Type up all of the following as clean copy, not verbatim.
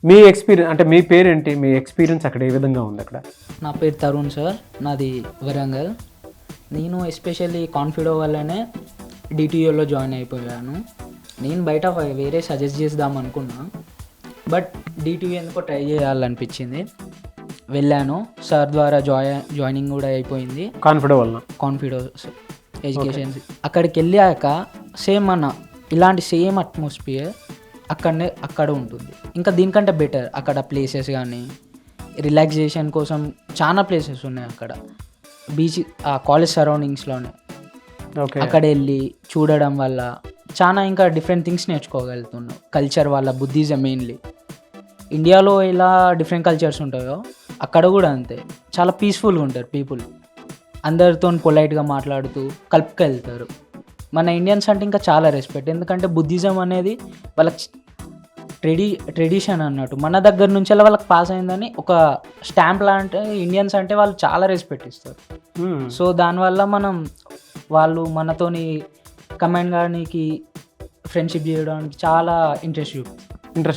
మీ experience అంటే మీ పేరేంటి, మీ experience అక్కడ ఏ విధంగా ఉంది అక్కడ? నా పేరు తరుణ్ సార్, నాది వరంగల్. నేను ఎస్పెషల్లీ కాన్ఫిడో వల్లనే డిటిఓలో జాయిన్ అయిపోయాను. నేను బయట వేరే సజెస్ట్ చేద్దాం అనుకున్నా, బట్ డిటిఓ ఎందుకో ట్రై చేయాలనిపించింది. వెళ్ళాను, సార్ ద్వారా జాయినింగ్ కూడా అయిపోయింది. కాన్ఫిడో ఎడ్యుకేషన్. అక్కడికి వెళ్ళాక సేమ్ ఇలాంటి సేమ్ అట్మాస్ఫియర్ అక్కడ ఉంటుంది. ఇంకా దీనికంటే బెటర్. అక్కడ ప్లేసెస్ కానీ రిలాక్సేషన్ కోసం చాలా ప్లేసెస్ ఉన్నాయి అక్కడ. బీచ్ కాలేజ్ సరౌండింగ్స్లోనే అక్కడ వెళ్ళి చూడడం వల్ల చాలా ఇంకా డిఫరెంట్ థింగ్స్ నేర్చుకోగలుగుతున్నాం. కల్చర్ వల్ల బుద్ధిజం మెయిన్లీ. ఇండియాలో ఎలా డిఫరెంట్ కల్చర్స్ ఉంటాయో అక్కడ కూడా అంతే. చాలా పీస్ఫుల్గా ఉంటారు పీపుల్. అందరితో పొలైట్గా మాట్లాడుతూ కలుపుకెళ్తారు. మన ఇండియన్స్ అంటే ఇంకా చాలా రెస్పెక్ట్. ఎందుకంటే బుద్ధిజం అనేది వాళ్ళకి ట్రెడిషన్ అన్నట్టు. మన దగ్గర నుంచి వాళ్ళకి పాస్ అయిందని ఒక స్టాంప్ లాంటి ఇండియన్స్ అంటే వాళ్ళు చాలా రెస్పెక్ట్ ఇస్తారు. సో దానివల్ల వాళ్ళు మనతోని కమెంట్ కానీ ఫ్రెండ్షిప్ చేయడానికి చాలా ఇంట్రెస్ట్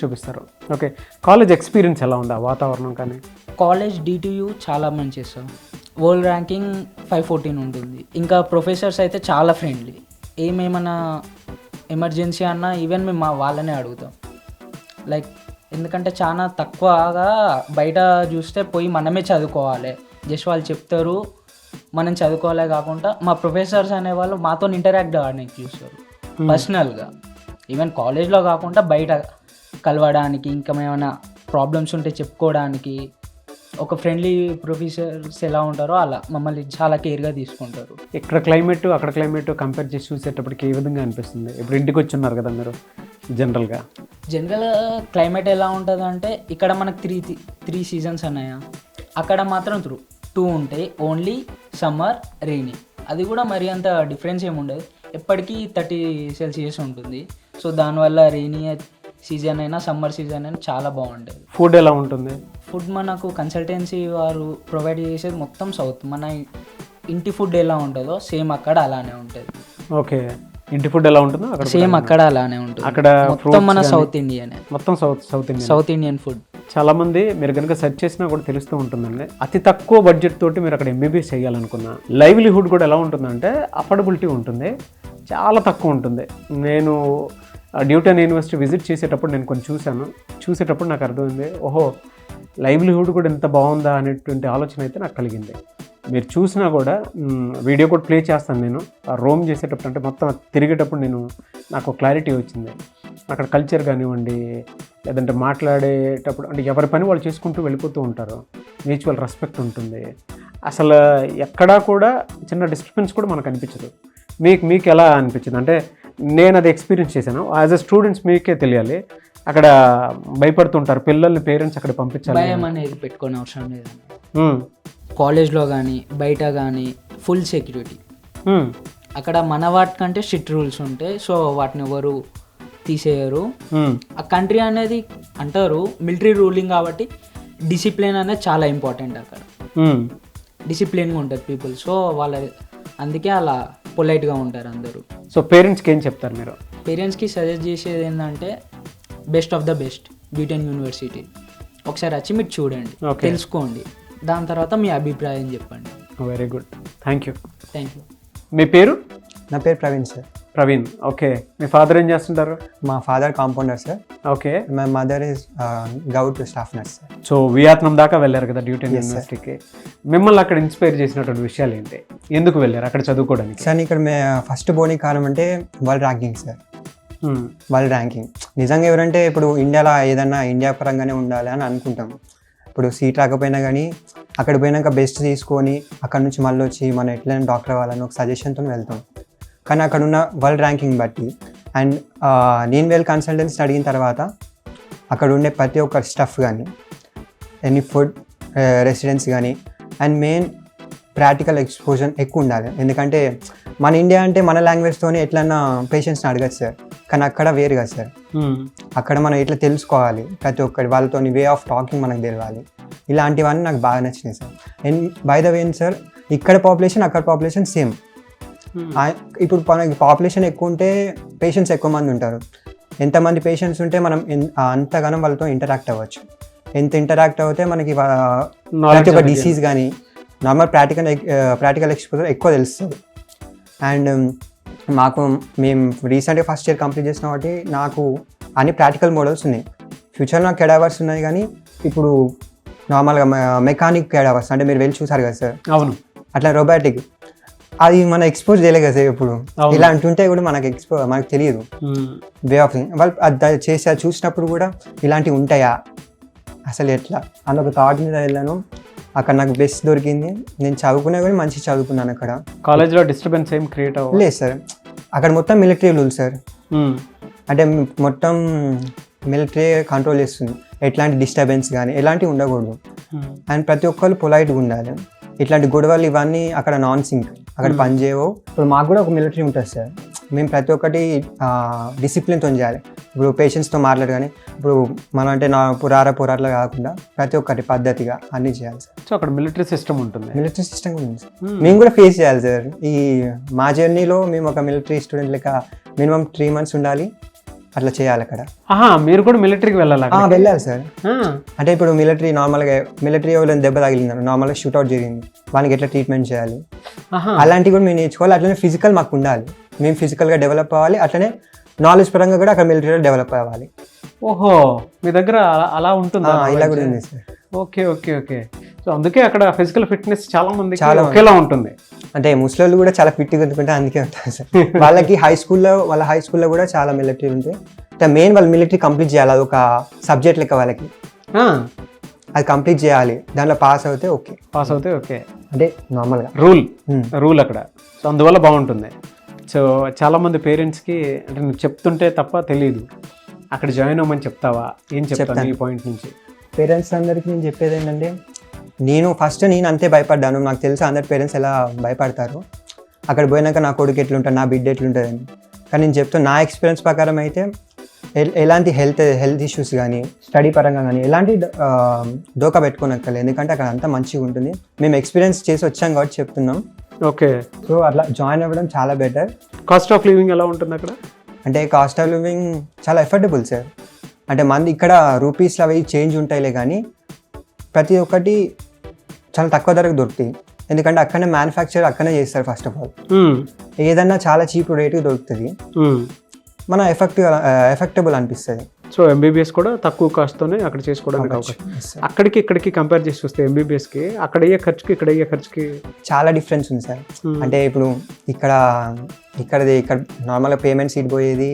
చూపిస్తారు. ఓకే, కాలేజ్ ఎక్స్పీరియన్స్ ఎలా ఉంది, ఆ వాతావరణం కానీ? కాలేజ్ డిటియు చాలా మంచి సార్. వరల్డ్ ర్యాంకింగ్ 514 ఉంటుంది. ఇంకా ప్రొఫెసర్స్ అయితే చాలా ఫ్రెండ్లీ. ఏమైనా ఎమర్జెన్సీ అన్నా ఈవెన్ మేము వాళ్ళనే అడుగుతాం. లైక్ ఎందుకంటే చాలా తక్కువగా బయట చూస్తే పోయి మనమే చదువుకోవాలి. జస్ట్ వాళ్ళు చెప్తారు, మనం చదువుకోవాలే కాకుండా మా ప్రొఫెసర్స్ అనేవాళ్ళు మాతో ఇంటరాక్ట్ అవ్వడానికి చూస్తారు పర్సనల్గా. ఈవెన్ కాలేజ్లో కాకుండా బయట కలవడానికి, ఇంకా ఏమైనా ప్రాబ్లమ్స్ ఉంటే చెప్పుకోవడానికి ఒక ఫ్రెండ్లీ ప్రొఫెసర్స్ ఎలా ఉంటారో అలా మమ్మల్ని చాలా కేర్గా తీసుకుంటారు. ఇక్కడ క్లైమేట్ అక్కడ క్లైమేట్ కంపేర్ చేసి చూసేటప్పటికి ఏ విధంగా అనిపిస్తుంది? ఇప్పుడు ఇంటికి వచ్చి ఉన్నారు కదా మీరు, జనరల్గా క్లైమేట్ ఎలా ఉంటుంది అంటే ఇక్కడ మనకు త్రీ సీజన్స్ అన్నాయా, అక్కడ మాత్రం 2 ఉంటాయి. Only summer, rainy. అది కూడా మరి అంత డిఫరెన్స్ ఏమి ఉండదు. ఎప్పటికీ 30 సెల్సియస్ ఉంటుంది. సో దానివల్ల రెయినీ సీజన్ అయినా సమ్మర్ సీజన్ అయినా చాలా బాగుంటుంది. ఫుడ్ ఎలా ఉంటుంది? ఫుడ్ మనకు కన్సల్టెన్సీ వారు ప్రొవైడ్ చేసేది మొత్తం సౌత్. మన ఇంటి ఫుడ్ ఎలా ఉంటుందో సేమ్ అక్కడ అలానే ఉంటుంది. ఓకే, ఇంటి ఫుడ్ ఎలా ఉంటుందో అక్కడ సేమ్ అక్కడ అలానే ఉంటుంది. అక్కడ మొత్తం మన సౌత్ ఇండియన్, మొత్తం సౌత్ ఇండియన్ ఫుడ్. చాలా మంది మీరు కనుక సెర్చ్ చేసినా కూడా తెలుస్తూ ఉంటుందండి. అతి తక్కువ బడ్జెట్ తోటి మీరు అక్కడ ఎంబీబీఎస్ చేయాలనుకున్నా, లైవ్లీహుడ్ కూడా ఎలా ఉంటుందంటే అఫోర్డబిలిటీ ఉంటుంది, చాలా తక్కువ ఉంటుంది. నేను న్యూటన్ యూనివర్సిటీ విజిట్ చేసేటప్పుడు నేను కొంచెం చూసేటప్పుడు నాకు అర్థమైంది, ఓహో లైవ్లీహుడ్ కూడా ఎంత బాగుందా అనేటువంటి ఆలోచన అయితే నాకు కలిగింది. మీరు చూసినా కూడా వీడియో కూడా ప్లే చేస్తాను నేను. రోమ్ చేసేటప్పుడు అంటే మొత్తం తిరిగేటప్పుడు నాకు క్లారిటీ వచ్చింది. అక్కడ కల్చర్ కానివ్వండి, లేదంటే మాట్లాడేటప్పుడు అంటే ఎవరి పని వాళ్ళు చేసుకుంటూ వెళ్ళిపోతూ ఉంటారు. మ్యూచువల్ రెస్పెక్ట్ ఉంటుంది. అసలు ఎక్కడా కూడా చిన్న డిస్టర్బెన్స్ కూడా మనకు అనిపించదు. మీకు ఎలా అనిపించింది? అంటే నేను అది ఎక్స్పీరియన్స్ చేశాను. యాజ్ అ స్టూడెంట్స్ మీకే తెలియాలి. అక్కడ భయపడుతుంటారు పిల్లల్ని, పేరెంట్స్ అక్కడ పంపించాలి. భయం అనేది పెట్టుకునే అవసరం లేదండి. కాలేజ్లో కానీ బయట కానీ ఫుల్ సెక్యూరిటీ. అక్కడ మన వాటికంటే స్ట్రిక్ట్ రూల్స్ ఉంటాయి. సో వాటిని ఎవరు తీసేయరు. ఆ కంట్రీ అనేది అంటారు మిలిటరీ రూలింగ్ కాబట్టి డిసిప్లిన్ అనేది చాలా ఇంపార్టెంట్. అక్కడ డిసిప్లిన్గా ఉంటారు పీపుల్. సో అందుకే అలా పొలైట్గా ఉంటారు అందరూ. సో పేరెంట్స్కి ఏం చెప్తారు మీరు? పేరెంట్స్కి సజెస్ట్ చేసేది ఏంటంటే best of the best Newton university. ఒకసారి వచ్చి మీరు చూడండి, తెలుసుకోండి. దాని తర్వాత మీ అభిప్రాయం చెప్పండి. Very good, thank you. మీ పేరు? నా పేరు ప్రవీణ్ సార్. ప్రవీణ్, ఓకే. మీ ఫాదర్ ఏం చేస్తుంటారు? మా father compounder sir. Okay. My mother is govt staff nurse sir. So Vietnam దాకా వెళ్ళారు కదా న్యూటన్ యూనివర్సిటీకి. మిమ్మల్ని అక్కడ ఇన్స్పైర్ చేసినటువంటి విషయాలు ఏంటి? ఎందుకు వెళ్ళారు అక్కడ చదువుకోవడానికి? సార్ ఇక్కడ ఫస్ట్ పోనీ కారణం అంటే world ranking sir. World ranking నిజంగా ఎవరంటే ఇప్పుడు ఇండియాలో ఏదన్నా ఇండియా పరంగానే ఉండాలి అని అనుకుంటాం. ఇప్పుడు సీట్ రాకపోయినా కానీ అక్కడ పోయినాక బెస్ట్ తీసుకొని అక్కడ నుంచి మళ్ళీ వచ్చి మనం ఎట్లయినా డాక్టర్ అవ్వాలని ఒక సజెషన్తో వెళ్తాం. కానీ అక్కడ ఉన్న వరల్డ్ ర్యాంకింగ్ బట్టి అండ్ నేను వెళ్ళి కన్సల్టెన్సీ అడిగిన తర్వాత అక్కడ ఉండే ప్రతి ఒక్క స్టఫ్ కానీ, ఎనీ ఫుడ్, రెసిడెన్స్ కానీ అండ్ మెయిన్ ప్రాక్టికల్ ఎక్స్పోజర్ ఎక్కువ ఉండాలి. ఎందుకంటే మన ఇండియా అంటే మన లాంగ్వేజ్తోనే ఎట్లన్నా పేషెంట్స్ని అడగచ్చు సార్. కానీ అక్కడ వేరు కదా సార్. అక్కడ మనం ఎట్లా తెలుసుకోవాలి, ప్రతి ఒక్కటి వాళ్ళతో వే ఆఫ్ టాకింగ్ మనకు తెలియాలి. ఇలాంటివన్నీ నాకు బాగా నచ్చినాయి sir. And by the way sir, ఇక్కడ పాపులేషన్ అక్కడ పాపులేషన్ సేమ్. ఇప్పుడు మనకి పాపులేషన్ ఎక్కువ ఉంటే పేషెంట్స్ ఎక్కువ మంది ఉంటారు. ఎంతమంది పేషెంట్స్ ఉంటే మనం అంతగానం వాళ్ళతో ఇంటరాక్ట్ అవ్వచ్చు. ఎంత ఇంటరాక్ట్ అవుతే మనకి ప్రతి ఒక్క డిసీజ్ కానీ నార్మల్ ప్రాక్టికల్ ఎక్స్పోజర్ ఎక్కువ తెలుస్తుంది. అండ్ మేము రీసెంట్గా ఫస్ట్ ఇయర్ కంప్లీట్ చేసిన కాబట్టి నాకు అన్ని ప్రాక్టికల్ మోడల్స్ ఉన్నాయి. ఫ్యూచర్లో నాకు కెడావర్స్ ఉన్నాయి, కానీ ఇప్పుడు నార్మల్గా మెకానిక్ కెడావర్స్ అంటే మీరు వెళ్ళి చూసారు కదా సార్, అవును, అట్లా రోబోటిక్ అది మన ఎక్స్పోజ్ చేయలేదు కదా సార్. ఇప్పుడు ఇలా అంటుంటే కూడా మనకు తెలియదు వే ఆఫ్ వాళ్ళు అది చేసి చూసినప్పుడు కూడా ఇలాంటివి ఉంటాయా అసలు ఎట్లా అని ఒక థాట్ మీద వెళ్ళాను. అక్కడ నాకు బెస్ట్ దొరికింది. నేను చదువుకున్నా కానీ మంచిగా చదువుకున్నాను. అక్కడ కాలేజ్లో డిస్టర్బెన్స్ ఏం క్రియేట్ అవ్వలేదు లేదు సార్. అక్కడ మొత్తం మిలిటరీ రూల్ సార్, అంటే మొత్తం మిలిటరీ కంట్రోల్ చేస్తుంది. ఎట్లాంటి డిస్టర్బెన్స్ కానీ ఎలాంటివి ఉండకూడదు. అండ్ ప్రతి ఒక్కరు పొలైట్గా ఉండాలి. ఇట్లాంటి గొడవలు ఇవన్నీ అక్కడ నాన్ సింక్, అక్కడ పని చేయవు. ఇప్పుడు మాకు కూడా ఒక మిలిటరీ ఉంటుంది సార్. మేము ప్రతి ఒక్కటి డిసిప్లిన్తో చేయాలి. ఇప్పుడు పేషెంట్స్తో మాట్లాడు, కానీ ఇప్పుడు మనం అంటే పోరాటలా కాకుండా ప్రతి ఒక్కటి పద్ధతిగా అన్నీ చేయాలి సార్. సో అక్కడ మిలిటరీ సిస్టమ్ ఉంటుంది. మిలిటరీ సిస్టమ్ కూడా ఉంది సార్. మేము కూడా ఫేస్ చేయాలి సార్. ఈ మా జర్నీలో మేము ఒక మిలిటరీ స్టూడెంట్ లెక్క మినిమం 3 months ఉండాలి. అట్లా చేయాలి అక్కడ. మీరు కూడా మిలిటరీకి వెళ్ళాలి? వెళ్ళాలి సార్. అంటే ఇప్పుడు మిలిటరీ ఎవరైనా దెబ్బ తగిలినారు, నార్మల్గా షూట్అవుట్ జరిగింది, వాళ్ళకి ఎట్లా ట్రీట్మెంట్ చేయాలి అలాంటివి కూడా మేము నేర్చుకోవాలి. అట్లనే ఫిజికల్ మాకు ఉండాలి. మేము ఫిజికల్గా డెవలప్ అవ్వాలి. అట్లనే నాలెడ్జ్ పరంగా కూడా అక్కడ మిలిటరీలో డెవలప్ అవ్వాలి. ఓహో, మీ దగ్గర అలా ఉంటుందా? ఇలా కూడా ఉంది sir. Okay okay okay. So అందుకే అక్కడ ఫిజికల్ ఫిట్నెస్ చాలా ఒకేలా ఉంటుంది. అంటే ముస్లింలు కూడా చాలా ఫిట్గా ఉంటుంటే అందుకే ఉంటారు సార్. వాళ్ళకి హై స్కూల్లో కూడా చాలా మిలిటరీ ఉంటాయి. మెయిన్ వాళ్ళు మిలిటరీ కంప్లీట్ చేయాలి. అది ఒక సబ్జెక్ట్ లెక్క వాళ్ళకి అది కంప్లీట్ చేయాలి. దాంట్లో పాస్ అవుతే ఓకే అంటే నార్మల్గా రూల్ అక్కడ. సో అందువల్ల బాగుంటుంది. సో చాలామంది పేరెంట్స్కి అంటే నువ్వు చెప్తుంటే తప్ప తెలియదు, అక్కడ జాయిన్ అవ్వమని చెప్తావా? ఏం చెప్తాను ఈ పాయింట్ నుంచి? పేరెంట్స్ అందరికీ నేను చెప్పేది ఏంటంటే, నేను అంతే భయపడ్డాను. నాకు తెలుసు అందరి పేరెంట్స్ ఎలా భయపడతారు. అక్కడ పోయినాక నా కొడుకు ఎట్లుంటాడు, నా బిడ్డ ఎట్లుంటుంది అని. కానీ నేను చెప్తాను, నా ఎక్స్పీరియన్స్ ప్రకారం అయితే ఎలాంటి హెల్త్ ఇష్యూస్ కానీ స్టడీ పరంగా కానీ ఎలాంటి డోకా పెట్టుకోనక్కర్లేదు. ఎందుకంటే అక్కడ అంతా మంచిగా ఉంటుంది. మేము ఎక్స్పీరియన్స్ చేసి వచ్చాం కాబట్టి చెప్తున్నాం. ఓకే. సో అట్లా జాయిన్ అవ్వడం చాలా బెటర్. కాస్ట్ ఆఫ్ లివింగ్ ఎలా ఉంటుంది అక్కడ? అంటే కాస్ట్ ఆఫ్ లివింగ్ చాలా ఎఫర్డబుల్ సార్. అంటే మంది ఇక్కడ రూపీస్లో అవి చేంజ్ ఉంటాయిలే, కానీ ప్రతి ఒక్కటి చాలా తక్కువ ధరకు దొరుకుతాయి. ఎందుకంటే అక్కడనే మ్యానుఫ్యాక్చర్ అక్కడనే చేస్తారు. ఫస్ట్ ఆఫ్ ఆల్ ఏదన్నా చాలా చీప్ రేటుకి దొరుకుతుంది. మన ఎఫెక్టబుల్ అనిపిస్తుంది. సో ఎంబీబీఎస్ కూడా తక్కువ కాస్ట్తోనే అక్కడ చేసుకోవడానికి అవకాశం. అక్కడికి ఇక్కడికి కంపేర్ చేసి వస్తే ఎంబీబీఎస్కి అక్కడ అయ్యే ఖర్చుకి ఇక్కడ అయ్యే ఖర్చుకి చాలా డిఫరెన్స్ ఉంది సార్. అంటే ఇప్పుడు ఇక్కడ నార్మల్గా పేమెంట్ సీట్ పోయేది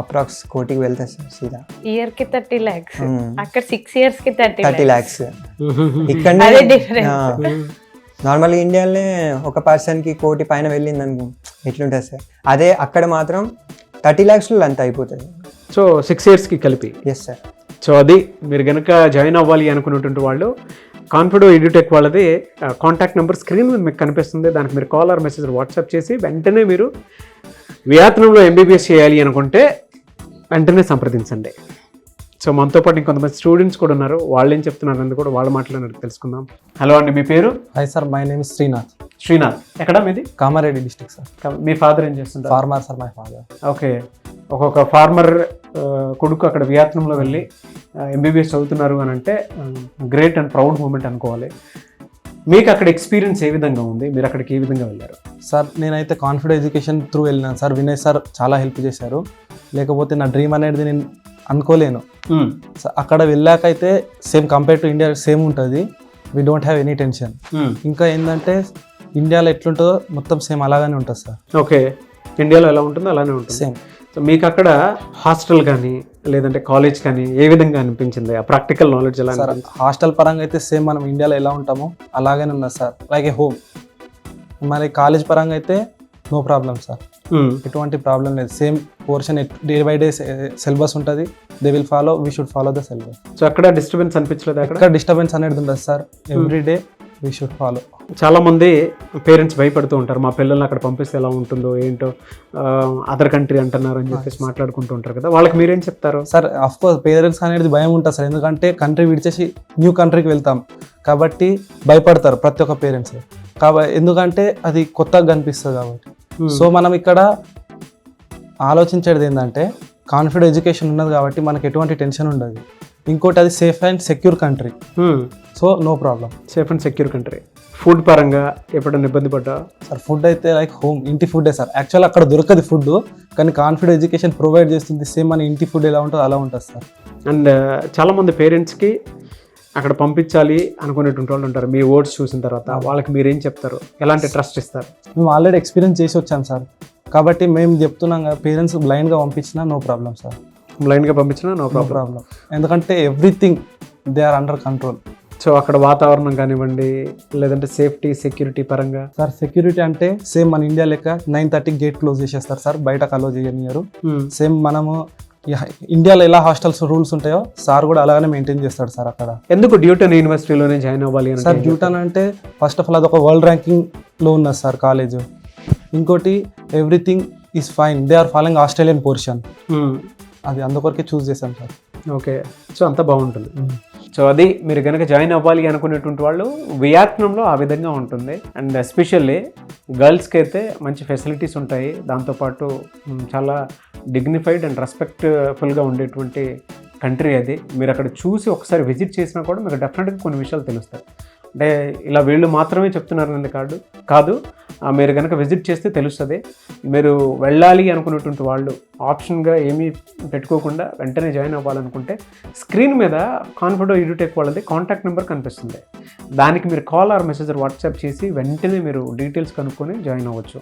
అప్రాక్స్ కోటికి వెళ్తాయి సార్ సీదా. ఇయర్ కి 30 lakhs, అక్కడ 6 years కి 30 lakhs. ఇక్కడ నార్మల్గా ఇండియాలోనే ఒక పర్సన్కి కోటి పైన వెళ్ళింది అనుకో ఎట్లుంటుంది సార్. అదే అక్కడ మాత్రం 30 lakhsలో అంత అయిపోతుంది. సో 6 yearsకి కలిపి. Yes sir. సో అది మీరు కనుక జాయిన్ అవ్వాలి అనుకున్నటువంటి వాళ్ళు కాన్ఫిడో ఎడ్యుటెక్ వాళ్ళది కాంటాక్ట్ నెంబర్ స్క్రీన్ మీద మీకు కనిపిస్తుంది. దానికి మీరు కాల్ ఆర్ మెసేజ్ వాట్సాప్ చేసి వెంటనే మీరు వియత్నంలో ఎంబీబీఎస్ చేయాలి అనుకుంటే వెంటనే సంప్రదించండి. సో మనతో పాటు ఇంకొంతమంది స్టూడెంట్స్ కూడా ఉన్నారు. వాళ్ళు ఏం చెప్తున్నారు అని కూడా వాళ్ళు మాట్లాడినట్టు తెలుసుకుందాం. హలో అండి, మీ పేరు? Hi sir, my name is Srinath. Srinath, ఎక్కడ మీది? Kamareddy district sir. మీ ఫాదర్ ఏం చేస్తుంటారు? Farmer sir, my father. Okay. ఒక్కొక్క ఫార్మర్ కొడుకు అక్కడ వియత్నంలో వెళ్ళి ఎంబీబీఎస్ చదువుతున్నారు అని అంటే గ్రేట్ అండ్ ప్రౌడ్ మూమెంట్ అనుకోవాలి. మీకు అక్కడ ఎక్స్పీరియన్స్ ఏ విధంగా ఉంది? మీరు అక్కడికి ఏ విధంగా వెళ్ళారు? సార్ నేనైతే కాన్ఫిడెంట్ ఎడ్యుకేషన్ త్రూ వెళ్ళినాను సార్. వినయ్ సార్ చాలా హెల్ప్ చేశారు. లేకపోతే నా డ్రీమ్ అనేది నేను అనుకోలేను. అక్కడ వెళ్ళాకైతే same compare to India same ఉంటుంది. We don't have any tension. ఇంకా ఏంటంటే ఇండియాలో ఎట్లుంటుందో మొత్తం సేమ్ అలాగానే ఉంటుంది సార్. ఓకే. ఇండియాలో ఎలా ఉంటుందో అలానే ఉంటుంది సేమ్. సో మీకు అక్కడ హాస్టల్ కానీ లేదంటే కాలేజ్ కానీ ఏ విధంగా అనిపించింది? ఆ ప్రాక్టికల్ నాలెడ్జ్ ఎలా? సార్ హాస్టల్ పరంగా అయితే సేమ్ మనం ఇండియాలో ఎలా ఉంటామో అలాగనే ఉన్నది సార్, లైక్ ఏ హోమ్. మరి కాలేజ్ పరంగా అయితే నో ప్రాబ్లం సార్, ఎటువంటి ప్రాబ్లం లేదు. Same portion day by day syllabus ఉంటుంది. They will follow, we should follow the syllabus. So అక్కడ డిస్టర్బెన్స్ అనిపించలేదు? అక్కడ డిస్టర్బెన్స్ అనేది ఉంటుంది sir. Every day we should follow. చాలా మంది పేరెంట్స్ భయపడుతూ ఉంటారు, మా పిల్లల్ని అక్కడ పంపిస్తే ఎలా ఉంటుందో ఏంటో, అదర్ కంట్రీ అంటున్నారు అని చెప్పేసి మాట్లాడుకుంటూ ఉంటారు కదా, వాళ్ళకి మీరేం చెప్తారు? సార్ ఆఫ్ కోర్స్ పేరెంట్స్ అనేది భయం ఉంటుంది సార్. ఎందుకంటే కంట్రీ విడిచేసి న్యూ కంట్రీకి వెళ్తాం కాబట్టి భయపడతారు ప్రతి ఒక్క పేరెంట్స్. ఎందుకంటే అది కొత్తగా కనిపిస్తుంది కాబట్టి. సో మనం ఇక్కడ ఆలోచించేది ఏంటంటే కాన్ఫిడెంట్ ఎడ్యుకేషన్ ఉన్నది కాబట్టి మనకి ఎటువంటి టెన్షన్ ఉండదు. ఇంకోటి అది safe and secure country, so no problem. Safe and secure country. Food పరంగా ఎప్పుడైనా ఇబ్బంది పడ్డా? సార్ ఫుడ్ అయితే లైక్ హోమ్, ఇంటి ఫుడ్డే సార్. యాక్చువల్ అక్కడ దొరకదు ఫుడ్, కానీ కాన్ఫిడెంట్ ఎడ్యుకేషన్ ప్రొవైడ్ చేస్తుంది. సేమ్ మన ఇంటి ఫుడ్ ఎలా ఉంటుందో అలా ఉంటుంది సార్. అండ్ చాలామంది పేరెంట్స్కి అక్కడ పంపించాలి అనుకునేటువంటి వాళ్ళు ఉంటారు. మీ వర్డ్స్ చూసిన తర్వాత వాళ్ళకి మీరేం చెప్తారు, ఎలాంటి ట్రస్ట్ ఇస్తారు? మేము ఆల్రెడీ ఎక్స్పీరియన్స్ చేసి వచ్చాం సార్, కాబట్టి మేము చెప్తున్నాం కదా, పేరెంట్స్ బ్లైండ్గా పంపించినా నో ప్రాబ్లం సార్. బ్లైండ్గా పంపించినా నో నో ప్రాబ్లం, ఎందుకంటే everything they are under control. So అక్కడ వాతావరణం కానివ్వండి, లేదంటే సేఫ్టీ సెక్యూరిటీ పరంగా? సార్ సెక్యూరిటీ అంటే సేమ్ మన ఇండియా లెక్క 9:30 గేట్ క్లోజ్ చేసేస్తారు సార్, బయటకు అలో చేయనియరు. సేమ్ మనము ఇండియాలో ఎలా హాస్టల్స్ రూల్స్ ఉంటాయో సార్ కూడా అలాగనే మెయింటైన్ చేస్తాడు సార్ అక్కడ. ఎందుకు డ్యూటన్ యూనివర్సిటీలోనే జాయిన్ అవ్వాలి అని? సార్ డ్యూటన్ అంటే ఫస్ట్ ఆఫ్ ఆల్ అది ఒక వరల్డ్ ర్యాంకింగ్లో ఉన్నది సార్ కాలేజ్. ఇంకోటి everything is fine, they are following Australian position, అది అందుకొరకే చూస్ చేశాం సార్. ఓకే, సో అంతా బాగుంటుంది. సో అది మీరు కనుక జాయిన్ అవ్వాలి అనుకునేటువంటి వాళ్ళు వియత్నాంలో ఆ విధంగా ఉంటుంది. అండ్ ఎస్పెషల్లీ గర్ల్స్కి అయితే మంచి ఫెసిలిటీస్ ఉంటాయి, దాంతోపాటు చాలా డిగ్నిఫైడ్ అండ్ రెస్పెక్ట్ఫుల్గా ఉండేటువంటి కంట్రీ అది. మీరు అక్కడ చూసి ఒకసారి విజిట్ చేసినా కూడా మీకు డెఫినెట్గా కొన్ని విషయాలు తెలుస్తాయి. అంటే ఇలా వీళ్ళు మాత్రమే చెప్తున్నారనేది కాదు, మీరు కనుక విజిట్ చేస్తే తెలుస్తుంది. మీరు వెళ్ళాలి అనుకునేటువంటి వాళ్ళు ఆప్షన్గా ఏమీ పెట్టుకోకుండా వెంటనే జాయిన్ అవ్వాలనుకుంటే స్క్రీన్ మీద కాన్ఫిడెంట్ ఎడ్యుటెక్ వాళ్ళది కాంటాక్ట్ నెంబర్ కనిపిస్తుంది. దానికి మీరు కాల్ ఆర్ మెసేజ్ వాట్సాప్ చేసి వెంటనే మీరు డీటెయిల్స్ కనుక్కొని జాయిన్ అవ్వచ్చు.